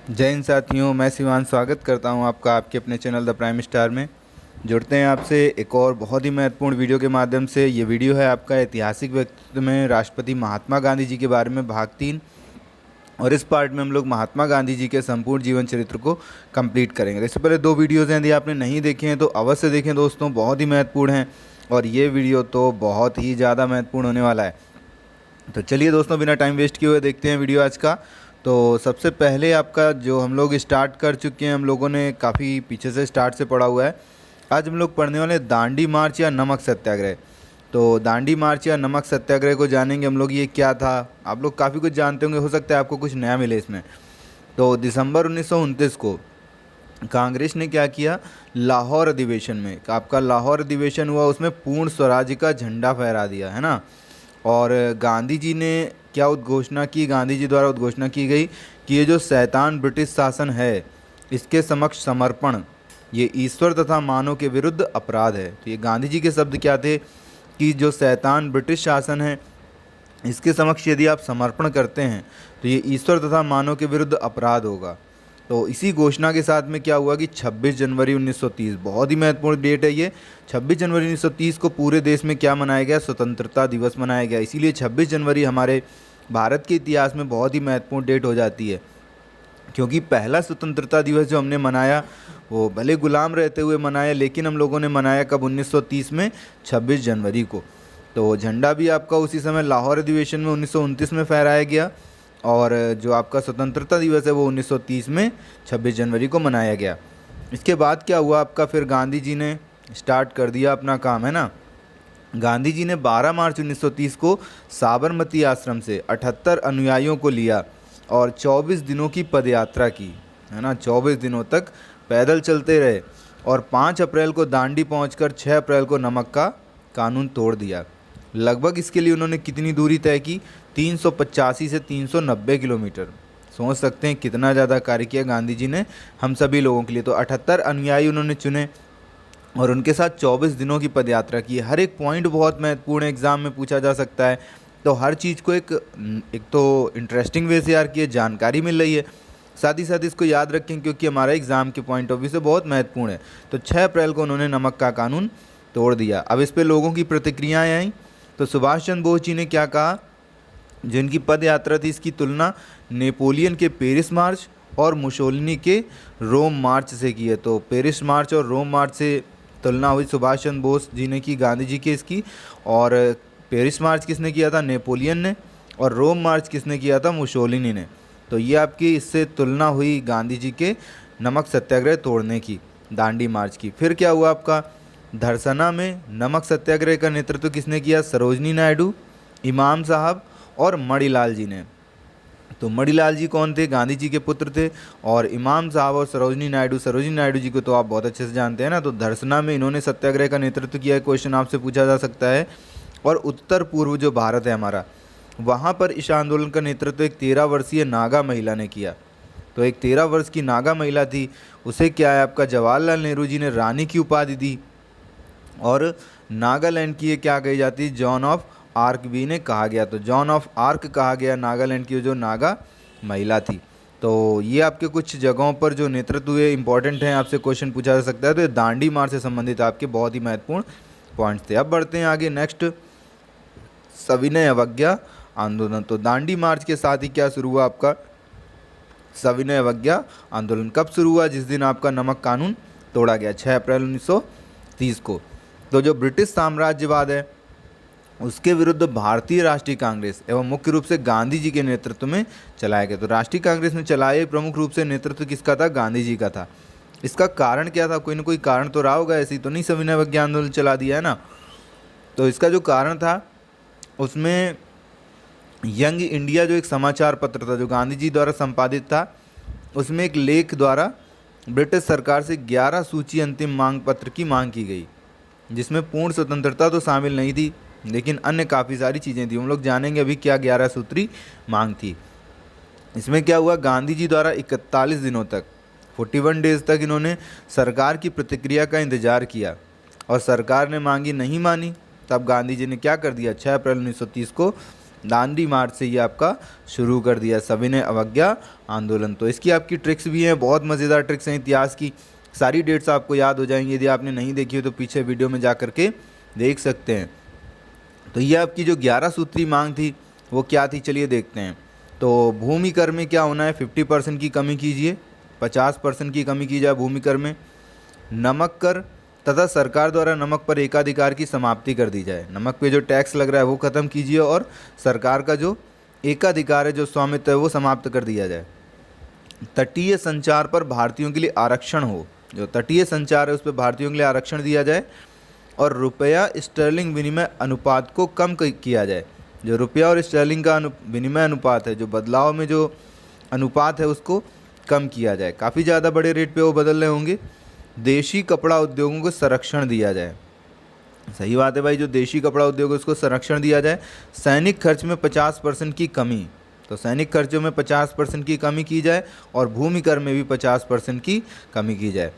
जय हिंद साथियों, मैं शिवान स्वागत करता हूं आपका आपके अपने चैनल द प्राइम स्टार में। जुड़ते हैं आपसे एक और बहुत ही महत्वपूर्ण वीडियो के माध्यम से। ये वीडियो है आपका ऐतिहासिक व्यक्तित्व में राष्ट्रपति महात्मा गांधी जी के बारे में भाग 3। और इस पार्ट में हम लोग महात्मा गांधी जी के संपूर्ण जीवन चरित्र को कंप्लीट करेंगे। इससे पहले 2 वीडियोज़ हैं, यदि आपने नहीं देखे हैं तो अवश्य देखें दोस्तों, बहुत ही महत्वपूर्ण हैं। और ये वीडियो तो बहुत ही ज़्यादा महत्वपूर्ण होने वाला है। तो चलिए दोस्तों, बिना टाइम वेस्ट किए हुए देखते हैं वीडियो आज का। तो सबसे पहले आपका जो हम लोग स्टार्ट कर चुके हैं, हम लोगों ने काफ़ी पीछे से स्टार्ट से पढ़ा हुआ है। आज हम लोग पढ़ने वाले दांडी मार्च या नमक सत्याग्रह। तो दांडी मार्च या नमक सत्याग्रह को जानेंगे हम लोग, ये क्या था। आप लोग काफ़ी कुछ जानते होंगे, हो सकता है आपको कुछ नया मिले इसमें। तो दिसंबर 1929 को कांग्रेस ने क्या किया, लाहौर अधिवेशन में, आपका लाहौर अधिवेशन हुआ, उसमें पूर्ण स्वराज्य का झंडा फहरा दिया, है ना। और गांधी जी ने क्या उद्घोषणा की, गांधी जी द्वारा उद्घोषणा की गई कि ये जो शैतान ब्रिटिश शासन है, इसके समक्ष समर्पण ये ईश्वर तथा मानव के विरुद्ध अपराध है। तो ये गांधी जी के शब्द क्या थे कि जो शैतान ब्रिटिश शासन है, इसके समक्ष यदि आप समर्पण करते हैं तो ये ईश्वर तथा मानव के विरुद्ध अपराध होगा। तो इसी घोषणा के साथ में क्या हुआ कि 26 जनवरी 1930, बहुत ही महत्वपूर्ण डेट है ये। 26 जनवरी 1930 को पूरे देश में क्या मनाया गया, स्वतंत्रता दिवस मनाया गया। इसीलिए 26 जनवरी हमारे भारत के इतिहास में बहुत ही महत्वपूर्ण डेट हो जाती है, क्योंकि पहला स्वतंत्रता दिवस जो हमने मनाया वो भले गुलाम रहते हुए मनाया, लेकिन हम लोगों ने मनाया कब, 1930 में 26 जनवरी को। तो झंडा भी आपका उसी समय लाहौर अधिवेशन में 1929 में फहराया गया, और जो आपका स्वतंत्रता दिवस है वो 1930 में 26 जनवरी को मनाया गया। इसके बाद क्या हुआ आपका, फिर गांधी जी ने स्टार्ट कर दिया अपना काम, है ना। गांधी जी ने 12 मार्च 1930 को साबरमती आश्रम से 78 अनुयायियों को लिया और 24 दिनों की पदयात्रा की, है ना। 24 दिनों तक पैदल चलते रहे और 5 अप्रैल को दांडी पहुंचकर 6 अप्रैल को नमक का कानून तोड़ दिया। लगभग इसके लिए उन्होंने कितनी दूरी तय की, 385 से 390 किलोमीटर। सोच सकते हैं कितना ज़्यादा कार्य किया गांधी जी ने हम सभी लोगों के लिए। तो 78 अनुयायी उन्होंने चुने और उनके साथ 24 दिनों की पदयात्रा की। हर एक पॉइंट बहुत महत्वपूर्ण है, एग्ज़ाम में पूछा जा सकता है। तो हर चीज़ को एक तो इंटरेस्टिंग वे से यार की जानकारी मिल रही है, साथ ही साथ इसको याद रखें क्योंकि हमारा एग्ज़ाम के पॉइंट ऑफ व्यू से बहुत महत्वपूर्ण है। तो 6 अप्रैल को उन्होंने नमक का कानून तोड़ दिया। अब इस पर लोगों की प्रतिक्रियाएँ आई। तो सुभाष चंद्र बोस जी ने क्या कहा, जिनकी पद यात्रा थी, इसकी तुलना नेपोलियन के पेरिस मार्च और मुसोलिनी के रोम मार्च से की है। तो पेरिस मार्च और रोम मार्च से तुलना हुई सुभाष चंद्र बोस जी ने की गांधी जी के इसकी। और पेरिस मार्च किसने किया था, नेपोलियन ने, और रोम मार्च किसने किया था, मुसोलिनी ने। तो ये आपकी इससे तुलना हुई गांधी जी के नमक सत्याग्रह तोड़ने की, दांडी मार्च की। फिर क्या हुआ आपका, धरसना में नमक सत्याग्रह का नेतृत्व किसने किया, सरोजनी नायडू, इमाम साहब और मणिलाल जी ने। तो मणिलाल जी कौन थे, गांधी जी के पुत्र थे। और इमाम साहब और सरोजनी नायडू जी को तो आप बहुत अच्छे से जानते हैं ना। तो धरसना में इन्होंने सत्याग्रह का नेतृत्व किया है, क्वेश्चन आपसे पूछा जा सकता है। और उत्तर पूर्व जो भारत है हमारा, वहाँ पर इस आंदोलन का नेतृत्व एक 13 वर्षीय नागा महिला ने किया। तो एक 13 वर्ष की नागा महिला थी, उसे क्या है आपका जवाहरलाल नेहरू जी ने रानी की उपाधि दी। और नागालैंड की ये क्या कही जाती है, जॉन ऑफ आर्क भी ने कहा गया। तो जॉन ऑफ आर्क कहा गया नागालैंड की जो नागा महिला थी। तो ये आपके कुछ जगहों पर जो नेतृत्व हुए इंपॉर्टेंट हैं, आपसे क्वेश्चन पूछा जा सकता है। तो ये दांडी मार्च से संबंधित आपके बहुत ही महत्वपूर्ण पॉइंट्स थे। अब बढ़ते हैं आगे, नेक्स्ट सविनय अवज्ञा आंदोलन। तो दांडी मार्च के साथ ही क्या शुरू हुआ आपका, सविनय अवज्ञा आंदोलन। कब शुरू हुआ, जिस दिन आपका नमक कानून तोड़ा गया, 6 अप्रैल 1930 को। तो जो ब्रिटिश साम्राज्यवाद है उसके विरुद्ध भारतीय राष्ट्रीय कांग्रेस एवं मुख्य रूप से गांधी जी के नेतृत्व में चलाया गया। तो राष्ट्रीय कांग्रेस ने चलाए प्रमुख रूप से नेतृत्व किसका था, गांधी जी का था। इसका कारण क्या था, कोई ना कोई कारण तो रहा होगा, ऐसे ही तो नहीं सविनय अवज्ञा आंदोलन चला दिया है ना। तो इसका जो कारण था उसमें यंग इंडिया जो एक समाचार पत्र था जो गांधी जी द्वारा संपादित था, उसमें एक लेख द्वारा ब्रिटिश सरकार से 11 सूची अंतिम मांग पत्र की मांग की गई, जिसमें पूर्ण स्वतंत्रता तो शामिल नहीं थी लेकिन अन्य काफ़ी सारी चीज़ें थी। हम लोग जानेंगे अभी क्या 11 सूत्री मांग थी। इसमें क्या हुआ, गांधी जी द्वारा 41 दिनों तक 41 डेज तक इन्होंने सरकार की प्रतिक्रिया का इंतजार किया और सरकार ने मांगी नहीं मानी। तब गांधी जी ने क्या कर दिया, 6 अप्रैल 1930 को दांडी मार्च से ये आपका शुरू कर दिया सविनय अवज्ञा आंदोलन। तो इसकी आपकी ट्रिक्स भी हैं, बहुत मज़ेदार ट्रिक्स हैं इतिहास की, सारी डेट्स आपको याद हो जाएंगी। यदि आपने नहीं देखी हो तो पीछे वीडियो में जा करके देख सकते हैं। तो ये आपकी जो 11 सूत्री मांग थी वो क्या थी, चलिए देखते हैं। तो भूमि कर में क्या होना है, 50% की कमी कीजिए, 50% की कमी की जाए भूमि कर में। नमक कर तथा सरकार द्वारा नमक पर एकाधिकार की समाप्ति कर दी जाए, नमक पे जो टैक्स लग रहा है वो ख़त्म कीजिए और सरकार का जो एकाधिकार है, जो स्वामित्व है, वो समाप्त कर दिया जाए। तटीय संचार पर भारतीयों के लिए आरक्षण हो, जो तटीय संचार है उस पर भारतीयों के लिए आरक्षण दिया जाए। और रुपया स्टर्लिंग विनिमय अनुपात को कम किया जाए, जो रुपया और स्टर्लिंग का विनिमय अनुपात है, जो बदलाव में जो अनुपात है उसको कम किया जाए, काफ़ी ज़्यादा बड़े रेट पे वो बदल रहे होंगे। देशी कपड़ा उद्योगों को संरक्षण दिया जाए, सही बात है भाई, जो देशी कपड़ा उद्योग है उसको संरक्षण दिया जाए। सैनिक खर्च में 50% की कमी, तो सैनिक खर्चों में 50% की कमी की जाए और भूमि कर में भी 50% की कमी की जाए।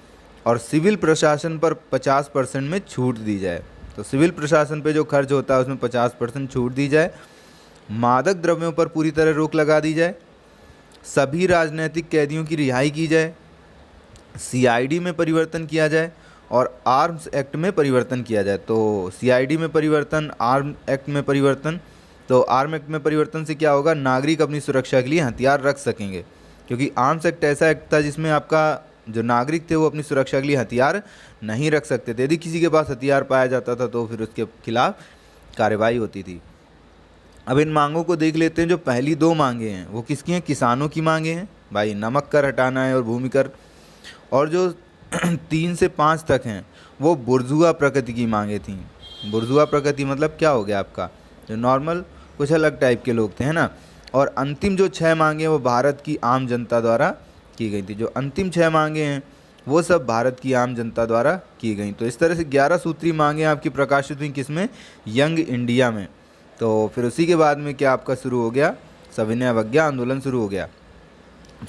और सिविल प्रशासन पर 50% में छूट दी जाए, तो सिविल प्रशासन पे जो खर्च होता है उसमें 50% छूट दी जाए। मादक द्रव्यों पर पूरी तरह रोक लगा दी जाए। सभी राजनीतिक कैदियों की रिहाई की जाए। सीआईडी में परिवर्तन किया जाए और आर्म्स एक्ट में परिवर्तन किया जाए। तो सीआईडी में परिवर्तन, आर्म एक्ट में परिवर्तन। तो आर्म एक्ट में परिवर्तन से क्या होगा, नागरिक अपनी सुरक्षा के लिए हथियार रख सकेंगे, क्योंकि आर्म्स एक्ट ऐसा एक्ट था जिसमें आपका जो नागरिक थे वो अपनी सुरक्षा के लिए हथियार नहीं रख सकते थे। यदि किसी के पास हथियार पाया जाता था तो फिर उसके खिलाफ कार्रवाई होती थी। अब इन मांगों को देख लेते हैं। जो पहली दो मांगे हैं वो किसकी हैं, किसानों की मांगे हैं भाई, नमक कर हटाना है और भूमि कर। और जो 3 से 5 तक हैं वो बुर्जुआ प्रकृति की मांगे थी। बुर्जुआ प्रकृति मतलब क्या हो गया आपका, जो नॉर्मल कुछ अलग टाइप के लोग थे, है ना। और अंतिम जो 6 मांगे वो भारत की आम जनता द्वारा की गई थी। जो अंतिम 6 मांगे हैं वो सब भारत की आम जनता द्वारा की गई। तो इस तरह से 11 सूत्री मांगे आपकी प्रकाशित हुई किसमें, यंग इंडिया में। तो फिर उसी के बाद में क्या आपका शुरू हो गया, सविनय अवज्ञा आंदोलन शुरू हो गया।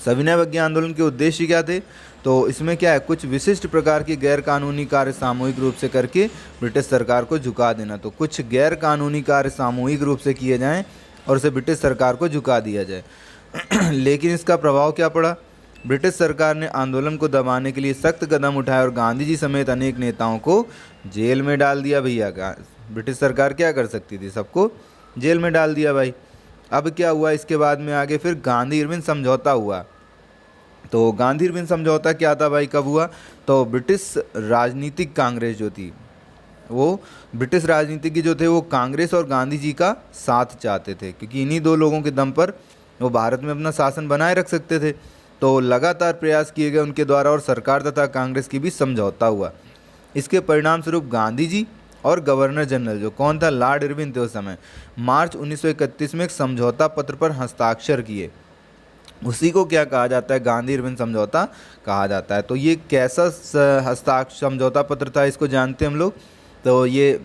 सविनय अवज्ञा आंदोलन के उद्देश्य क्या थे, तो इसमें क्या है, कुछ विशिष्ट प्रकार के गैर कानूनी कार्य सामूहिक रूप से करके ब्रिटिश सरकार को झुका देना। तो कुछ गैर कानूनी कार्य सामूहिक रूप से किए जाएं और उसे ब्रिटिश सरकार को झुका दिया जाए। लेकिन इसका प्रभाव क्या पड़ा, ब्रिटिश सरकार ने आंदोलन को दबाने के लिए सख्त कदम उठाए और गांधी जी समेत अनेक नेताओं को जेल में डाल दिया। भैया ब्रिटिश सरकार क्या कर सकती थी, सबको जेल में डाल दिया भाई। अब क्या हुआ इसके बाद में आगे फिर गांधी इरविन समझौता हुआ। तो गांधी इरविन समझौता क्या था भाई, कब हुआ, तो ब्रिटिश राजनीतिक कांग्रेस जो थी, वो ब्रिटिश राजनीतिज्ञ जो थे वो कांग्रेस और गांधी जी का साथ चाहते थे, क्योंकि इन्हीं दो लोगों के दम पर वो भारत में अपना शासन बनाए रख सकते थे। तो लगातार प्रयास किए गए उनके द्वारा और सरकार तथा कांग्रेस की भी समझौता हुआ। इसके परिणाम स्वरूप गांधी जी और गवर्नर जनरल जो कौन था, लॉर्ड इरविन थे उस समय, मार्च 1931 में एक समझौता पत्र पर हस्ताक्षर किए। उसी को क्या कहा जाता है, गांधी इरविन समझौता कहा जाता है। तो ये कैसा हस्ताक्षर समझौता पत्र था, इसको जानते हैं हम लोग। तो ये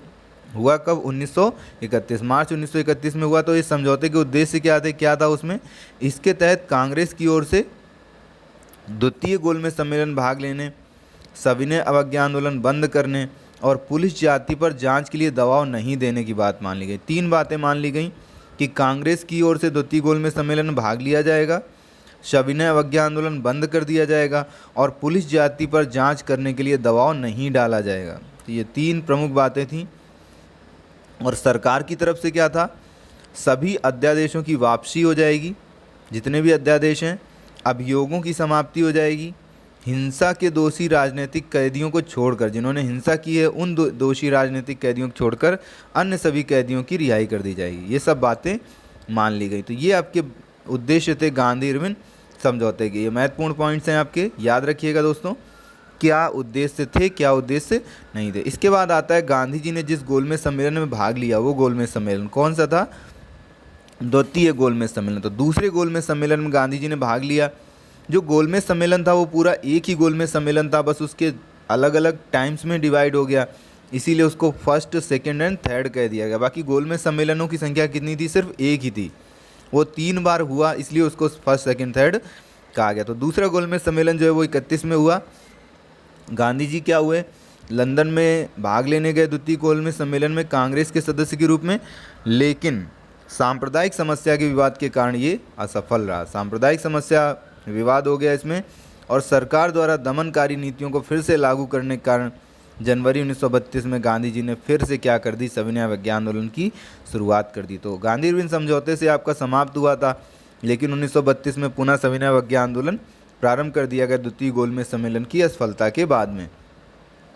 हुआ कब, 1931, मार्च 1931 में हुआ। तो इस समझौते के उद्देश्य क्या थे, क्या था उसमें, इसके तहत कांग्रेस की ओर से द्वितीय गोलमेज सम्मेलन भाग लेने, सविनय अवज्ञा आंदोलन बंद करने और पुलिस जाति पर जांच के लिए दबाव नहीं देने की बात मान ली गई। 3 बातें मान ली गई कि कांग्रेस की ओर से द्वितीय गोलमेज सम्मेलन में भाग लिया जाएगा, सविनय अवज्ञा आंदोलन बंद कर दिया जाएगा और पुलिस जाति पर जांच करने के लिए दबाव नहीं डाला जाएगा। तो ये 3 प्रमुख बातें थीं। और सरकार की तरफ से क्या था, सभी अध्यादेशों की वापसी हो जाएगी, जितने भी अध्यादेश हैं, अभियोगों की समाप्ति हो जाएगी, हिंसा के दोषी राजनीतिक कैदियों को छोड़कर, जिन्होंने हिंसा की है उन दोषी राजनीतिक कैदियों को छोड़कर अन्य सभी कैदियों की रिहाई कर दी जाएगी। ये सब बातें मान ली गई। तो ये आपके उद्देश्य थे गांधी इरविन समझौते के। ये महत्वपूर्ण पॉइंट्स हैं आपके, याद रखिएगा दोस्तों, क्या उद्देश्य थे, क्या उद्देश्य नहीं थे। इसके बाद आता है गांधी जी ने जिस गोलमेज सम्मेलन में भाग लिया, वो गोलमेज सम्मेलन कौन सा था, द्वितीय गोलमेज सम्मेलन। तो दूसरे गोलमेज सम्मेलन में गांधी जी ने भाग लिया। जो गोलमेज सम्मेलन था वो पूरा एक ही गोलमेज सम्मेलन था, बस उसके अलग अलग टाइम्स में डिवाइड हो गया, इसीलिए उसको फर्स्ट, सेकंड एंड थर्ड कह दिया गया। बाकी गोलमेज सम्मेलनों की संख्या कितनी थी, सिर्फ एक ही थी, वो 3 बार हुआ, इसलिए उसको फर्स्ट, सेकंड, थर्ड कहा गया। तो दूसरा गोलमेज सम्मेलन जो है वो 31 में हुआ। गांधी जी क्या हुए, लंदन में भाग लेने गए द्वितीय गोलमेज सम्मेलन में कांग्रेस के सदस्य के रूप में, लेकिन सांप्रदायिक समस्या के विवाद के कारण ये असफल रहा। सांप्रदायिक समस्या विवाद हो गया इसमें, और सरकार द्वारा दमनकारी नीतियों को फिर से लागू करने के कारण जनवरी 1932 में गांधी जी ने फिर से क्या कर दी, सविनय अवज्ञा आंदोलन की शुरुआत कर दी। तो गांधी इरविन समझौते से आपका समाप्त हुआ था, लेकिन 1932 में पुनः सविनय अवज्ञा आंदोलन प्रारंभ कर दिया गया द्वितीय गोलमेज सम्मेलन की असफलता के बाद में।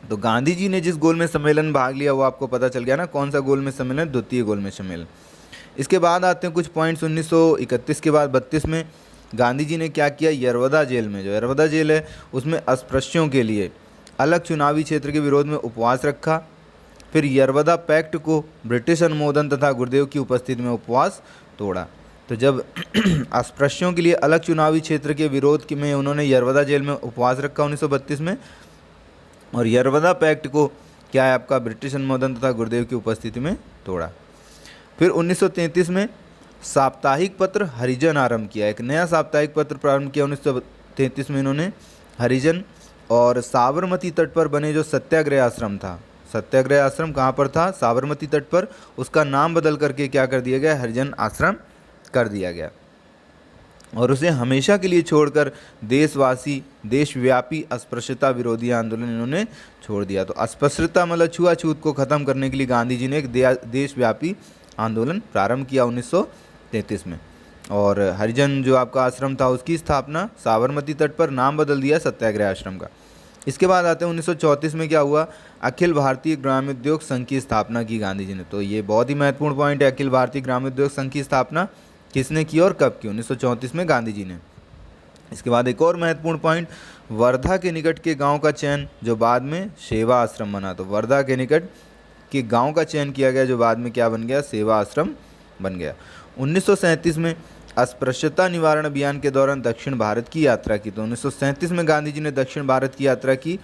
तो गांधी जी ने जिस गोलमेज सम्मेलन में भाग लिया वो आपको पता चल गया ना, कौन सा गोलमेज सम्मेलन, द्वितीय गोलमेज सम्मेलन। इसके बाद आते हैं कुछ पॉइंट्स। 1931 के बाद 32 में गांधी जी ने क्या किया, यरवदा जेल में, जो यरवदा जेल है उसमें अस्पृश्यों के लिए अलग चुनावी क्षेत्र के विरोध में उपवास रखा। फिर यरवदा पैक्ट को ब्रिटिश अनुमोदन तथा गुरुदेव की उपस्थिति में उपवास तोड़ा। तो जब अस्पृश्यों के लिए अलग चुनावी क्षेत्र के विरोध में उन्होंने यरवदा जेल में उपवास रखा 1932 में, और यरवदा पैक्ट को क्या है आपका, ब्रिटिश अनुमोदन तथा गुरुदेव की उपस्थिति में तोड़ा। फिर 1933 में साप्ताहिक पत्र हरिजन आरंभ किया, एक नया साप्ताहिक पत्र प्रारंभ किया 1933 में इन्होंने, हरिजन। और साबरमती तट पर बने जो सत्याग्रह आश्रम था, सत्याग्रह आश्रम कहाँ पर था, साबरमती तट पर, उसका नाम बदल करके क्या कर दिया गया, हरिजन आश्रम कर दिया गया। और उसे हमेशा के लिए छोड़कर देशव्यापी अस्पृश्यता विरोधी आंदोलन इन्होंने छोड़ दिया। तो अस्पृश्यता मतलब छुआछूत को ख़त्म करने के लिए गांधी जी ने एक देशव्यापी आंदोलन प्रारंभ किया 1933 में। और हरिजन जो आपका आश्रम था उसकी स्थापना साबरमती तट पर, नाम बदल दिया सत्याग्रह आश्रम का। इसके बाद आते हैं 1934 में क्या हुआ, अखिल भारतीय ग्रामोद्योग संघ की स्थापना की गांधी जी ने। तो ये बहुत ही महत्वपूर्ण पॉइंट है, अखिल भारतीय ग्रामोद्योग संघ की स्थापना किसने की और कब की, 1934 में गांधी जी ने। इसके बाद एक और महत्वपूर्ण पॉइंट, वर्धा के निकट के गांव का चयन जो बाद में सेवा आश्रम बना। तो वर्धा के निकट के गांव का चयन किया गया जो बाद में क्या बन गया, सेवा आश्रम बन गया। 1937 में अस्पृश्यता निवारण अभियान के दौरान दक्षिण भारत की यात्रा की। तो 1937 में गांधी जी ने दक्षिण भारत की यात्रा की,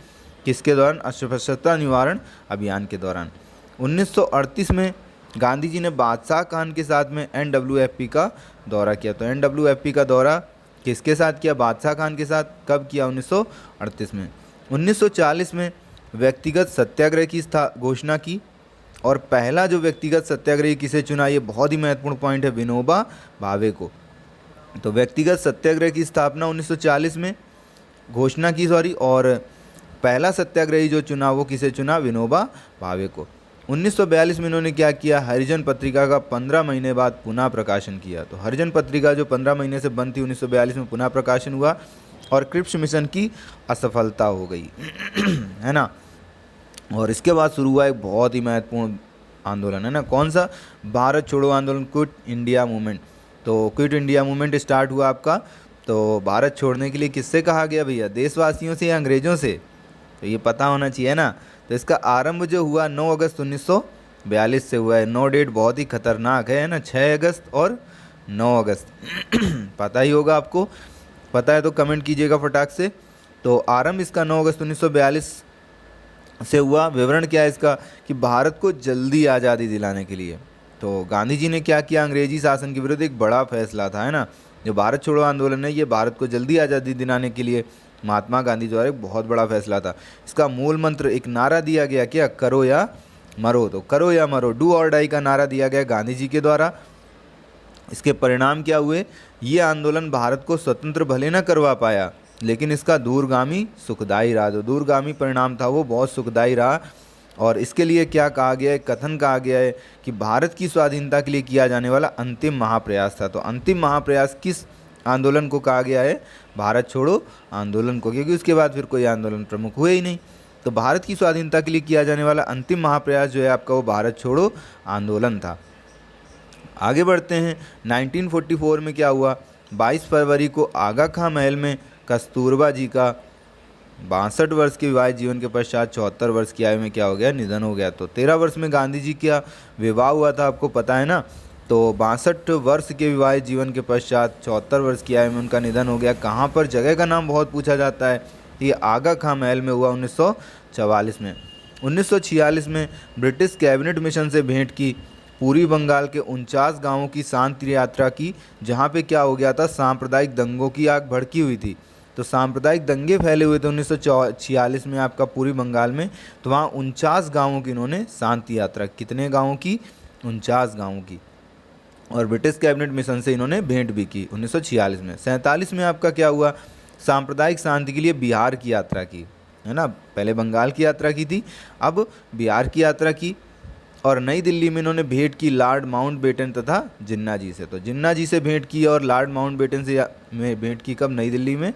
किसके दौरान, अस्पृश्यता निवारण अभियान के दौरान। 1938 में गांधी जी ने बादशाह खान के साथ में NWFP का दौरा किया। तो NWFP का दौरा किसके साथ किया, बादशाह खान के साथ, कब किया, 1938 में। 1940 में व्यक्तिगत सत्याग्रह की घोषणा की, और पहला जो व्यक्तिगत सत्याग्रही किसे चुना, ये बहुत ही महत्वपूर्ण पॉइंट है, विनोबा भावे को। तो व्यक्तिगत सत्याग्रह की स्थापना 1940 में घोषणा की, और पहला सत्याग्रही जो चुना वो किसे चुना, विनोबा भावे को। 1942 में इन्होंने क्या किया, हरिजन पत्रिका का 15 महीने बाद पुनः प्रकाशन किया। तो हरिजन पत्रिका जो 15 महीने से बंद थी 1942 में पुनः प्रकाशन हुआ, और क्रिप्स मिशन की असफलता हो गई है ना। और इसके बाद शुरू हुआ एक बहुत ही महत्वपूर्ण आंदोलन, है ना, कौन सा, भारत छोड़ो आंदोलन, क्विट इंडिया मूवमेंट। तो क्विट इंडिया मूवमेंट स्टार्ट हुआ आपका। तो भारत छोड़ने के लिए किससे कहा गया भैया, देशवासियों से या अंग्रेज़ों से, तो ये पता होना चाहिए ना। तो इसका आरंभ जो हुआ 9 अगस्त 1942 से हुआ है। 9 डेट बहुत ही खतरनाक है ना, 6 अगस्त और 9 अगस्त पता ही होगा आपको, पता है तो कमेंट कीजिएगा फटाक से। तो आरंभ इसका 9 अगस्त 1942 से हुआ। विवरण क्या है इसका, कि भारत को जल्दी आज़ादी दिलाने के लिए तो गांधी जी ने क्या किया, अंग्रेजी शासन के विरुद्ध एक बड़ा फैसला था, है ना। जो भारत छोड़ो आंदोलन है ये भारत को जल्दी आज़ादी दिलाने के लिए महात्मा गांधी द्वारा एक बहुत बड़ा फैसला था। इसका मूल मंत्र, एक नारा दिया गया, क्या, करो या मरो। तो करो या मरो, डू और डाई का नारा दिया गया गांधी जी के द्वारा। इसके परिणाम क्या हुए, ये आंदोलन भारत को स्वतंत्र भले न करवा पाया, लेकिन इसका दूरगामी सुखदायी रहा। जो दूरगामी परिणाम था वो बहुत सुखदायी रहा। और इसके लिए क्या कहा गया है, कथन कहा गया है कि भारत की स्वाधीनता के लिए किया जाने वाला अंतिम महाप्रयास था। तो अंतिम महाप्रयास किस आंदोलन को कहा गया है, भारत छोड़ो आंदोलन को, क्योंकि उसके बाद फिर कोई आंदोलन प्रमुख हुए ही नहीं। तो भारत की स्वाधीनता के लिए किया जाने वाला अंतिम महाप्रयास जो है आपका वो भारत छोड़ो आंदोलन था। आगे बढ़ते हैं। 1944 में क्या हुआ, 22 फरवरी को आगा खां महल में कस्तूरबा जी का 62 वर्ष के विवाहित जीवन के पश्चात 74 वर्ष की आयु में क्या हो गया, निधन हो गया। तो 13 वर्ष में गांधी जी का विवाह हुआ था, आपको पता है ना। तो 62 वर्ष के विवाहित जीवन के पश्चात 74 वर्ष की आयु में उनका निधन हो गया। कहाँ पर, जगह का नाम बहुत पूछा जाता है। ये आगा खां महल में हुआ 1944 में। 1946 में ब्रिटिश कैबिनेट मिशन से भेंट की, पूर्वी बंगाल के 49 गांवों की शांति यात्रा की, जहां पे क्या हो गया था, सांप्रदायिक दंगों की आग भड़की हुई थी। तो सांप्रदायिक दंगे फैले हुए थे 1946 में आपका पूर्वी बंगाल में। तो वहाँ 49 गांवों की इन्होंने शांति यात्रा, कितने गांवों की, 49 गांवों की। और ब्रिटिश कैबिनेट मिशन से इन्होंने भेंट भी की 1946 में। 47 में आपका क्या हुआ, सांप्रदायिक शांति के लिए बिहार की यात्रा की, है ना। पहले बंगाल की यात्रा की थी, अब बिहार की यात्रा की, और नई दिल्ली में इन्होंने भेंट की लॉर्ड माउंटबेटन तथा जिन्ना जी से। तो जिन्ना जी से भेंट की और लॉर्ड माउंटबेटन से में भेंट की कब, नई दिल्ली में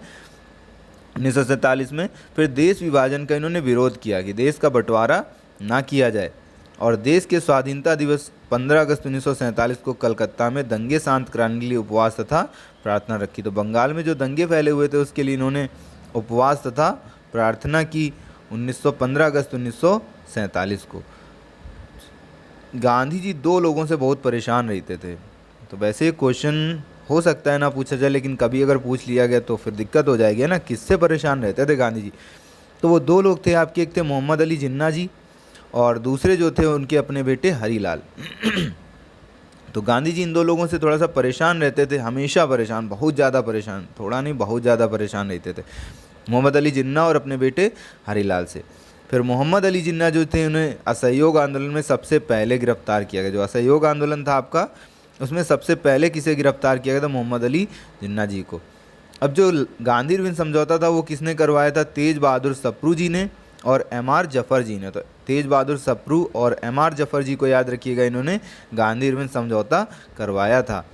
1947 में। फिर देश विभाजन का इन्होंने विरोध किया कि देश का बंटवारा ना किया जाए, और देश के स्वाधीनता दिवस 15 अगस्त 1947 को कलकत्ता में दंगे शांत कराने के लिए उपवास तथा प्रार्थना रखी। तो बंगाल में जो दंगे फैले हुए थे उसके लिए इन्होंने उपवास तथा प्रार्थना की 15 अगस्त 1947 को। गांधी जी दो लोगों से बहुत परेशान रहते थे। तो वैसे क्वेश्चन हो सकता है ना पूछा जाए, लेकिन कभी अगर पूछ लिया गया तो फिर दिक्कत हो जाएगी ना, किससे परेशान रहते थे गांधी जी। तो वो दो लोग थे आपके, एक थे मोहम्मद अली जिन्ना जी और दूसरे जो थे उनके अपने बेटे हरीलाल। तो गांधी जी इन दो लोगों से थोड़ा सा परेशान रहते थे, हमेशा परेशान, बहुत ज़्यादा परेशान, थोड़ा नहीं बहुत ज़्यादा परेशान रहते थे, मोहम्मद अली जिन्ना और अपने बेटे हरीलाल से। फिर मोहम्मद अली जिन्ना जो थे उन्हें असहयोग आंदोलन में सबसे पहले गिरफ्तार किया गया। जो असहयोग आंदोलन था आपका, उसमें सबसे पहले किसे गिरफ्तार किया गया था, मोहम्मद अली जिन्ना जी को। अब जो गांधी इरविन समझौता था वो किसने करवाया था, तेज बहादुर सप्रू जी ने और एम.आर. जफर जी ने। तो तेज बहादुर सप्रू और एम.आर. जफर जी को याद रखिएगा, इन्होंने गांधी इरविन समझौता करवाया था।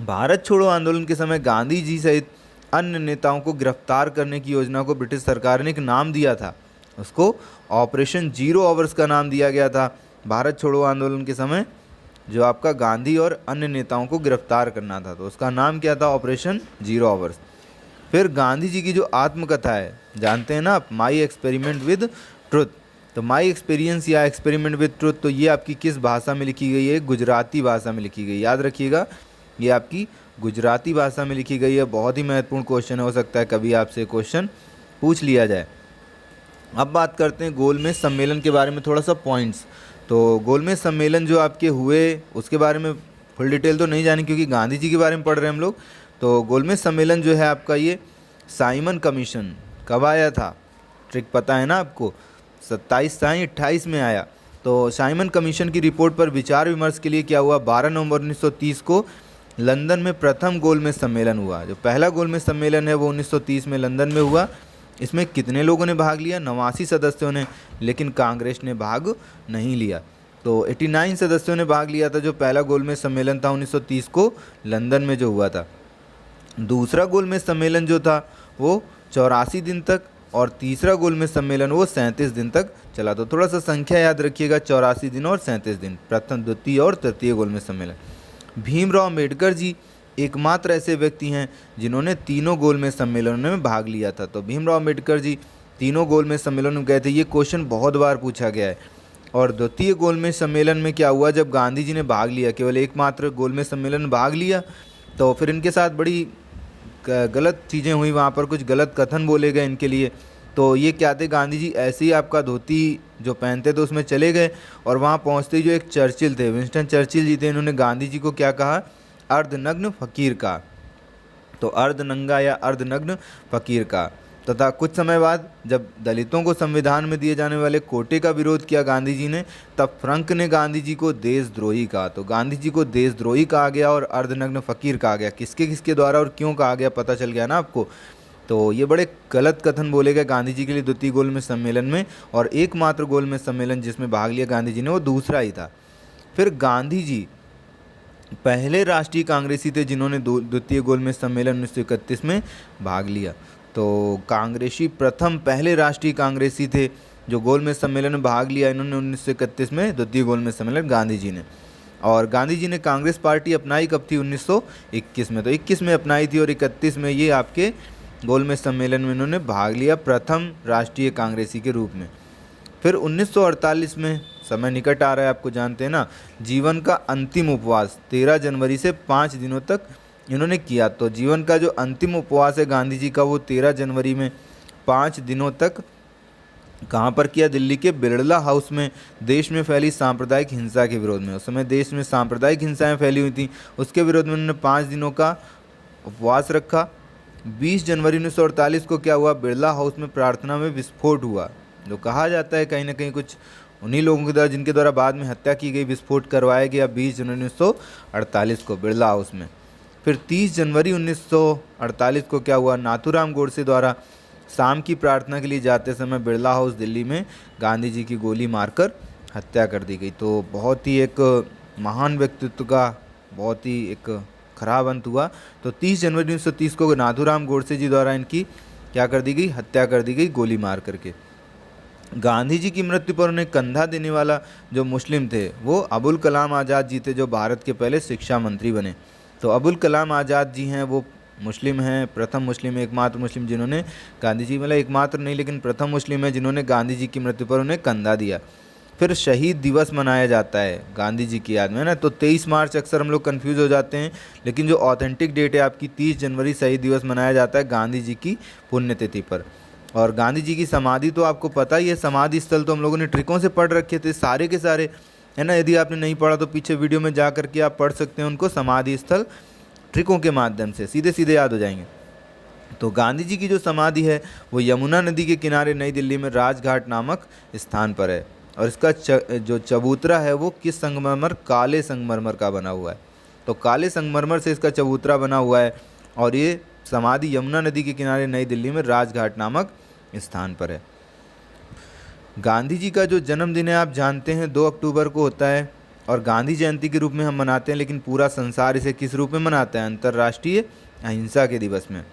भारत छोड़ो आंदोलन के समय गांधी जी सहित अन्य नेताओं को गिरफ्तार करने की योजना को ब्रिटिश सरकार ने एक नाम दिया था, उसको ऑपरेशन 0 आवर्स का नाम दिया गया था। भारत छोड़ो आंदोलन के समय जो आपका गांधी और अन्य नेताओं को गिरफ्तार करना था, तो उसका नाम क्या था, ऑपरेशन 0 आवर्स। फिर गांधी जी की जो आत्मकथा है, जानते हैं ना आप, माई एक्सपेरिमेंट विद ट्रुथ। तो माई एक्सपीरियंस या एक्सपेरिमेंट विद ट्रुथ, तो ये आपकी किस भाषा में लिखी गई है, गुजराती भाषा में लिखी गई। याद रखिएगा, ये आपकी गुजराती भाषा में लिखी गई है। बहुत ही महत्वपूर्ण क्वेश्चन हो सकता है कभी आपसे क्वेश्चन पूछ लिया जाए। अब बात करते हैं गोलमेज सम्मेलन के बारे में, थोड़ा सा पॉइंट्स। तो गोलमेज सम्मेलन जो आपके हुए उसके बारे में फुल डिटेल तो नहीं जानी, क्योंकि गांधी जी के बारे में पढ़ रहे हैं हम लोग। तो गोलमेज सम्मेलन जो है आपका, ये साइमन कमीशन कब आया था, ट्रिक पता है ना आपको, 27/28 में आया। तो साइमन कमीशन की रिपोर्ट पर विचार विमर्श के लिए क्या हुआ, 12 नवंबर 1930 को लंदन में प्रथम गोलमेज सम्मेलन हुआ। जो पहला गोलमेज सम्मेलन है वो 1930 में लंदन में हुआ। इसमें कितने लोगों ने भाग लिया, 89 सदस्यों ने, लेकिन कांग्रेस ने भाग नहीं लिया। तो 89 सदस्यों ने भाग लिया था जो पहला गोलमेज सम्मेलन था 1930 को लंदन में जो हुआ था। दूसरा गोलमेज सम्मेलन जो था वो 84 दिन तक, और तीसरा गोलमेज सम्मेलन वो 37 दिन तक चला। तो थोड़ा सा संख्या याद रखिएगा, 84 दिन और 37 दिन, प्रथम, द्वितीय और तृतीय गोलमेज सम्मेलन। भीमराव अम्बेडकर जी एकमात्र ऐसे व्यक्ति हैं जिन्होंने तीनों गोलमेज सम्मेलनों में भाग लिया था। तो भीमराव अम्बेडकर जी तीनों गोलमेज सम्मेलन में गए थे। ये क्वेश्चन बहुत बार पूछा गया है। और द्वितीय गोलमेज सम्मेलन में क्या हुआ, जब गांधी जी ने भाग लिया, केवल एकमात्र गोलमेज सम्मेलन में भाग लिया, तो फिर इनके साथ बड़ी गलत चीज़ें हुई, वहाँ पर कुछ गलत कथन बोले गए इनके लिए। तो ये क्या थे, गांधी जी ऐसे ही आपका धोती जो पहनते थे उसमें चले गए, और वहाँ पहुँचते ही जो एक चर्चिल थे, विंस्टन चर्चिल जी थे, इन्होंने गांधी जी को क्या कहा, अर्धनग्न फकीर का। तो अर्धनंगा या अर्धनग्न फकीर का। तथा कुछ समय बाद जब दलितों को संविधान में दिए जाने वाले कोटे का विरोध किया गांधी जी ने, तब फ्रंक ने गांधी जी को देशद्रोही कहा। तो गांधी जी को देशद्रोही कहा गया और अर्धनग्न फकीर कहा गया। किसके किसके द्वारा और क्यों कहा गया पता चल गया ना आपको। तो ये बड़े गलत कथन बोले गए गांधी जी के लिए द्वितीय गोलमेज सम्मेलन में, और एकमात्र गोलमेज सम्मेलन जिसमें भाग लिया गांधी जी ने वो दूसरा ही था। फिर गांधी जी पहले राष्ट्रीय कांग्रेसी थे जिन्होंने द्वितीय गोलमेज सम्मेलन 1931 में भाग लिया। तो कांग्रेसी प्रथम पहले राष्ट्रीय कांग्रेसी थे जो गोलमेज सम्मेलन में भाग लिया इन्होंने 1931 में, द्वितीय गोलमेज सम्मेलन गांधी जी ने। और गांधी जी ने कांग्रेस पार्टी अपनाई कब थी, 1921 में। तो 21 में अपनाई थी और 31 में ये आपके गोलमेज सम्मेलन में इन्होंने भाग लिया प्रथम राष्ट्रीय कांग्रेसी के रूप में। फिर 1948 में, समय निकट आ रहा है आपको जानते हैं ना, जीवन का अंतिम उपवास 13 जनवरी से 5 दिनों तक इन्होंने किया। तो जीवन का जो अंतिम उपवास है गांधी जी का वो 13 जनवरी में 5 दिनों तक कहाँ पर किया, दिल्ली के बिरला हाउस में, देश में फैली सांप्रदायिक हिंसा के विरोध में। उस समय देश में सांप्रदायिक हिंसाएं फैली हुई थी, उसके विरोध में उन्होंने 5 दिनों का उपवास रखा। 20 जनवरी 1948 को क्या हुआ, बिरला हाउस में प्रार्थना में विस्फोट हुआ। जो कहा जाता है कहीं ना कहीं कुछ उन्हीं लोगों के द्वारा जिनके द्वारा बाद में हत्या की गई, विस्फोट करवाया गया 20 जनवरी 1948 को बिरला हाउस में। फिर 30 जनवरी 1948 को क्या हुआ, नाथूराम गोडसे द्वारा शाम की प्रार्थना के लिए जाते समय बिरला हाउस दिल्ली में गांधी जी की गोली मारकर हत्या कर दी गई। तो बहुत ही एक महान व्यक्तित्व का बहुत ही एक खराब अंत हुआ। तो 30 जनवरी 1930 को नाथूराम गोडसे जी द्वारा इनकी क्या कर दी गई, हत्या कर दी गई गोली मार करके। गांधी जी की मृत्यु पर उन्हें कंधा देने वाला जो मुस्लिम थे वो अबुल कलाम आज़ाद जी थे, जो भारत के पहले शिक्षा मंत्री बने। तो अबुल कलाम आज़ाद जी हैं, वो मुस्लिम हैं, प्रथम मुस्लिम, एकमात्र मुस्लिम जिन्होंने गांधी जी, मतलब एकमात्र नहीं लेकिन प्रथम मुस्लिम है जिन्होंने गांधी जी की मृत्यु पर उन्हें कंधा दिया। फिर शहीद दिवस मनाया जाता है गांधी जी की याद में ना। तो 23 मार्च अक्सर हम लोग कंफ्यूज हो जाते हैं, लेकिन जो ऑथेंटिक डेट है आपकी 30 जनवरी शहीद दिवस मनाया जाता है गांधी जी की पुण्यतिथि पर। और गांधी जी की समाधि तो आपको पता ही है, समाधि स्थल तो हम लोगों ने ट्रिकों से पढ़ रखे थे सारे के सारे, है ना। यदि आपने नहीं पढ़ा तो पीछे वीडियो में जा करके आप पढ़ सकते हैं उनको, समाधि स्थल ट्रिकों के माध्यम से सीधे सीधे याद हो जाएंगे। तो गांधी जी की जो समाधि है वो यमुना नदी के किनारे नई दिल्ली में राजघाट नामक स्थान पर है। और इसका जो चबूतरा है वो किस संगमरमर, काले संगमरमर का बना हुआ है। तो काले संगमरमर से इसका चबूतरा बना हुआ है और ये समाधि यमुना नदी के किनारे नई दिल्ली में राजघाट नामक स्थान पर है। गांधी जी का जो जन्मदिन है आप जानते हैं 2 अक्टूबर को होता है और गांधी जयंती के रूप में हम मनाते हैं, लेकिन पूरा संसार इसे किस रूप में मनाता है, अंतर्राष्ट्रीय अहिंसा के दिवस में।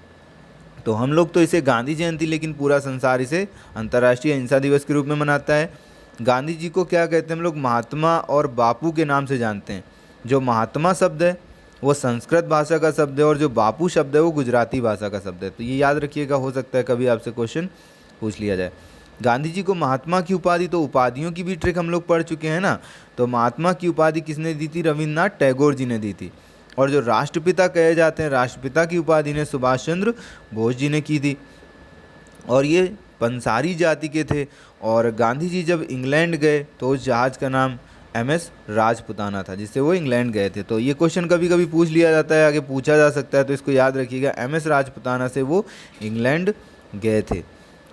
तो हम लोग तो इसे गांधी जयंती, लेकिन पूरा संसार इसे अंतर्राष्ट्रीय अहिंसा दिवस के रूप में मनाता है। गांधी जी को क्या कहते हैं हम लोग, महात्मा और बापू के नाम से जानते हैं। जो महात्मा शब्द है वो संस्कृत भाषा का शब्द है और जो बापू शब्द है वो गुजराती भाषा का शब्द है। तो ये याद रखिएगा, हो सकता है कभी आपसे क्वेश्चन पूछ लिया जाए। गांधी जी को महात्मा की उपाधि, तो उपाधियों की भी ट्रिक हम लोग पढ़ चुके हैं ना। तो महात्मा की उपाधि किसने दी थी, रविन्द्रनाथ टैगोर जी ने दी थी। और जो राष्ट्रपिता कहे जाते हैं, राष्ट्रपिता की उपाधि ने सुभाष चंद्र बोस जी ने की थी। और ये पंसारी जाति के थे। और गांधी जी जब इंग्लैंड गए तो उस जहाज़ का नाम MS राजपुताना था, जिससे वो इंग्लैंड गए थे। तो ये क्वेश्चन कभी कभी पूछ लिया जाता है, आगे पूछा जा सकता है, तो इसको याद रखिएगा, MS राजपुताना से वो इंग्लैंड गए थे।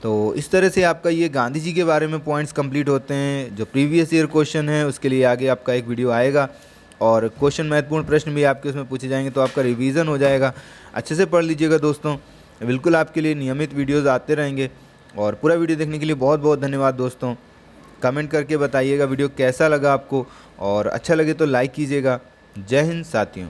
तो इस तरह से आपका ये गांधी जी के बारे में पॉइंट्स कंप्लीट होते हैं। जो प्रीवियस ईयर क्वेश्चन है उसके लिए आगे आपका एक वीडियो आएगा और क्वेश्चन महत्वपूर्ण प्रश्न भी आपके उसमें पूछे जाएंगे, तो आपका रिवीजन हो जाएगा। अच्छे से पढ़ लीजिएगा दोस्तों, बिल्कुल आपके लिए नियमित वीडियोज़ आते रहेंगे। और पूरा वीडियो देखने के लिए बहुत बहुत धन्यवाद दोस्तों। कमेंट करके बताइएगा वीडियो कैसा लगा आपको, और अच्छा लगे तो लाइक कीजिएगा। जय हिंद साथियों।